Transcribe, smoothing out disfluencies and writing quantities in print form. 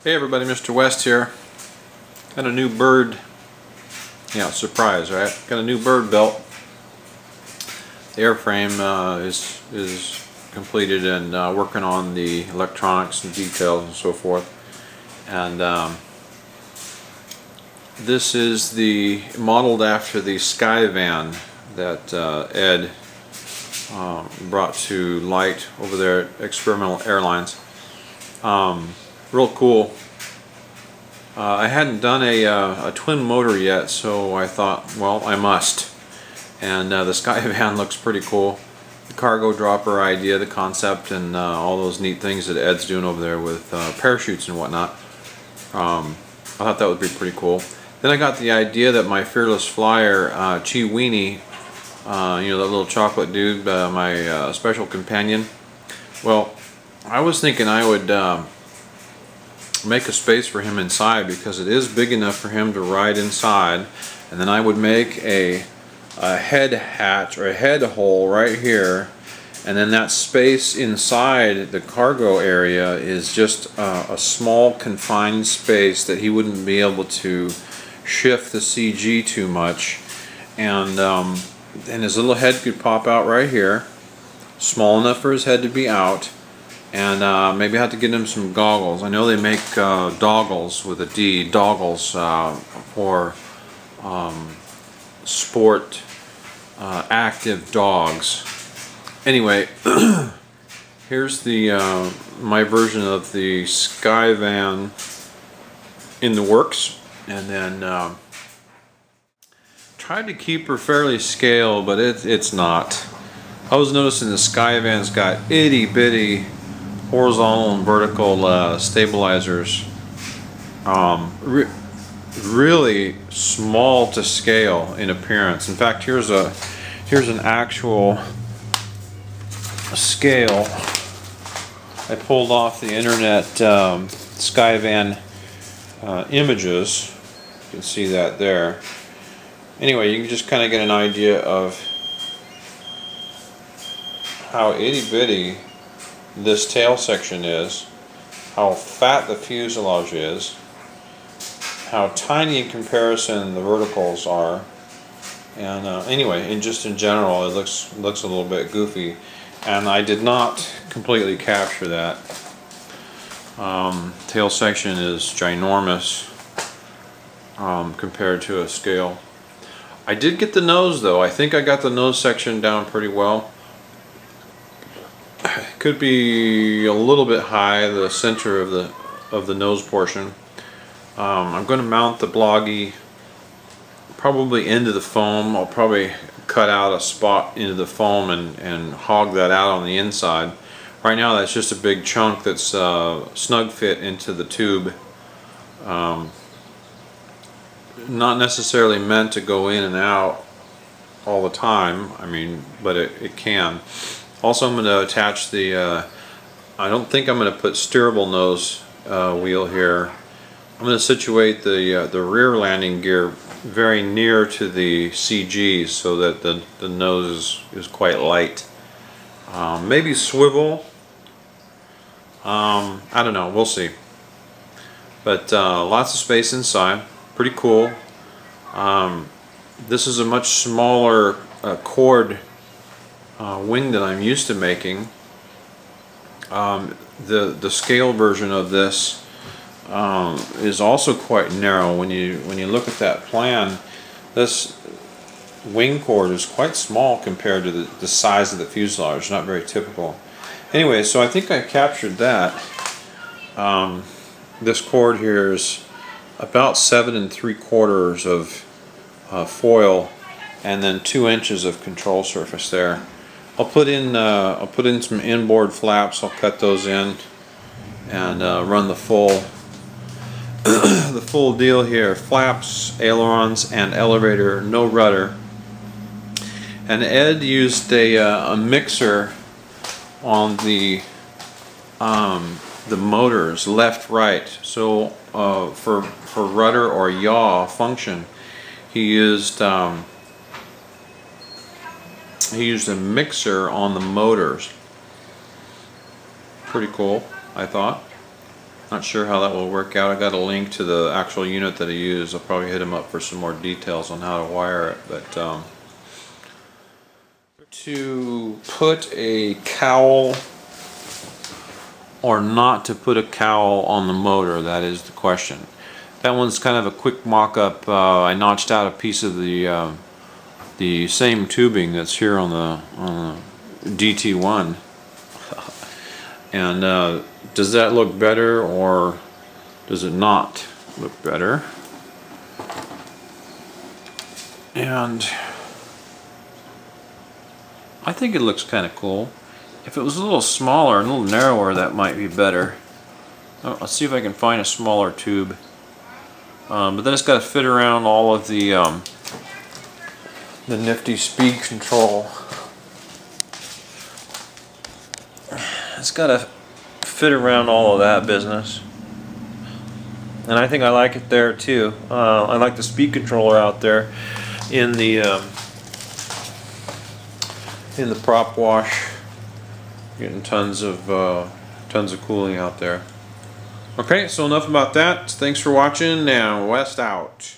Hey everybody, Mr. West here. Got a new bird. Yeah, surprise, right? Got a new bird built. The airframe is completed and working on the electronics and details and so forth. And this is the modeled after the SkyVan that Ed brought to light over there at ExperimentalAirlines. Real cool. I hadn't done a twin motor yet, so I thought, well, I must. And the SkyVan looks pretty cool. The cargo dropper idea, the concept, and all those neat things that Ed's doing over there with parachutes and whatnot. I thought that would be pretty cool. Then I got the idea that my fearless flyer, Chi Weenie, that little chocolate dude, my special companion. Well, I was thinking I would make a space for him inside because it is big enough for him to ride inside, and then I would make a head hatch or a head hole right here, and then that space inside the cargo area is just a small confined space that he wouldn't be able to shift the CG too much, and his little head could pop out right here, small enough for his head to be out. And maybe I have to get him some goggles. I know they make doggles with a D, doggles for sport active dogs. Anyway, here's the my version of the SkyVan in the works, and then tried to keep her fairly scale, but it's not. I was noticing the SkyVan's got itty bitty horizontal and vertical stabilizers, really small to scale in appearance. In fact, here's an actual scale I pulled off the internet, SkyVan images. You can see that there. Anyway, you can just kind of get an idea of how itty bitty this tail section is, how fat the fuselage is, how tiny in comparison the verticals are, and anyway, just in general, it looks a little bit goofy, and I did not completely capture that. Tail section is ginormous compared to a scale. I did get the nose though. I think I got the nose section down pretty well. Could be a little bit high, the center of the nose portion. I'm going to mount the bloggy probably into the foam. I'll probably cut out a spot into the foam and hog that out on the inside. Right now that's just a big chunk that's snug fit into the tube. Not necessarily meant to go in and out all the time, I mean, but it can. Also, I'm going to attach the, I don't think I'm going to put steerable nose wheel here. I'm going to situate the rear landing gear very near to the CG so that the nose is quite light. Maybe swivel. I don't know, we'll see. But lots of space inside, pretty cool. This is a much smaller cord wing that I'm used to making. The scale version of this is also quite narrow. When you look at that plan, this wing cord is quite small compared to the size of the fuselage. Not very typical. Anyway, so I think I captured that. This cord here is about 7 3/4 of foil, and then 2 inches of control surface there. I'll put in some inboard flaps. I'll cut those in and run the full the full deal here. Flaps, ailerons, and elevator, no rudder. And Ed used a mixer on the motors, left, right. So for rudder or yaw function, he used a mixer on the motors. Pretty cool, I thought. Not sure how that will work out. I got a link to the actual unit that I use. I'll probably hit him up for some more details on how to wire it. But to put a cowl or not to put a cowl on the motor, that is the question. That one's kind of a quick mock-up. I notched out a piece of the same tubing that's here on the DT1. And does that look better or does it not look better? And I think it looks kind of cool. If it was a little smaller and a little narrower, that might be better. I'll see if I can find a smaller tube. But then it's got to fit around all of the nifty speed control. It's got to fit around all of that business. And I think I like it there too. I like the speed controller out there in the prop wash. Getting tons of cooling out there. Okay, so enough about that. Thanks for watching, and West out.